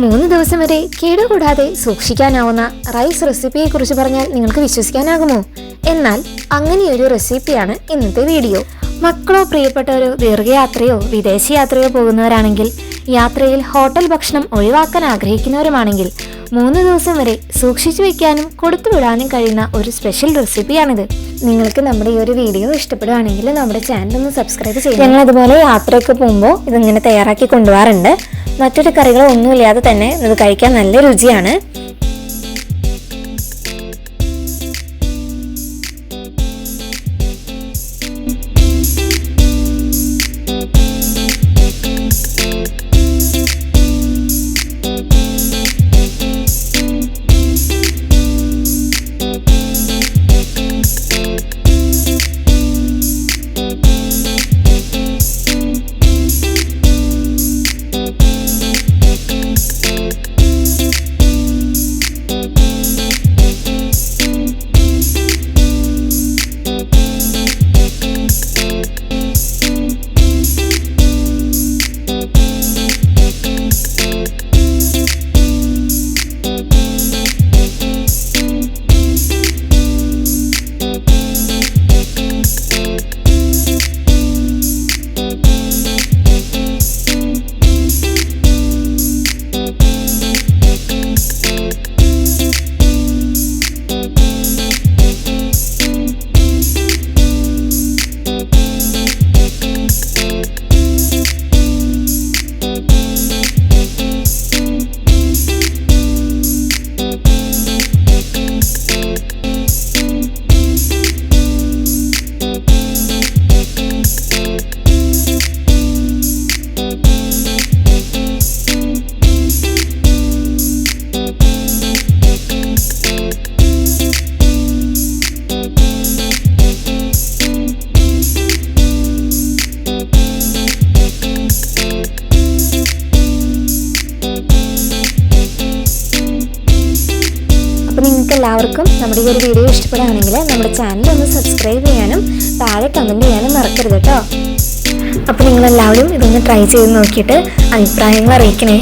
3 ദിവസം വരെ കേടുകൂടാതെ സൂക്ഷിക്കാനാവുന്ന റൈസ് റെസിപ്പിയെ കുറിച്ച് പറഞ്ഞാൽ നിങ്ങൾക്ക് വിശ്വസിക്കാനാകുമോ? എന്നാൽ അങ്ങനെയൊരു റെസിപ്പിയാണ് ഇന്നത്തെ വീഡിയോ. മക്കളോ പ്രിയപ്പെട്ടവരോ ദീർഘയാത്രയോ വിദേശ യാത്രയോ പോകുന്നവരാണെങ്കിൽ, യാത്രയിൽ ഹോട്ടൽ ഭക്ഷണം ഒഴിവാക്കാൻ ആഗ്രഹിക്കുന്നവരുമാണെങ്കിൽ 3 ദിവസം വരെ സൂക്ഷിച്ചു വെക്കാനും കൊടുത്തുവിടാനും കഴിയുന്ന ഒരു സ്പെഷ്യൽ റെസിപ്പിയാണിത്. നിങ്ങൾക്ക് നമ്മുടെ ഈ ഒരു വീഡിയോ ഇഷ്ടപ്പെടുകയാണെങ്കിൽ നമ്മുടെ ചാനൽ ഒന്ന് സബ്സ്ക്രൈബ് ചെയ്യുക. ഞങ്ങൾ അതുപോലെ യാത്രയൊക്കെ പോകുമ്പോൾ ഇതിങ്ങനെ തയ്യാറാക്കി കൊണ്ടുപോകാറുണ്ട്. മറ്റൊരു കറികളോ ഒന്നുമില്ലാതെ തന്നെ ഇത് കഴിക്കാൻ നല്ല രുചിയാണ്. നിങ്ങൾക്ക് എല്ലാവർക്കും നമ്മുടെ ഈ ഒരു വീഡിയോ ഇഷ്ടപ്പെടുകയാണെങ്കിൽ നമ്മുടെ ചാനൽ ഒന്ന് സബ്സ്ക്രൈബ് ചെയ്യാനും താഴെ കമൻറ്റ് ചെയ്യാനും മറക്കരുത് കേട്ടോ. അപ്പോൾ നിങ്ങളെല്ലാവരും ഇതൊന്ന് ട്രൈ ചെയ്ത് നോക്കിയിട്ട് അഭിപ്രായങ്ങൾ അറിയിക്കണേ.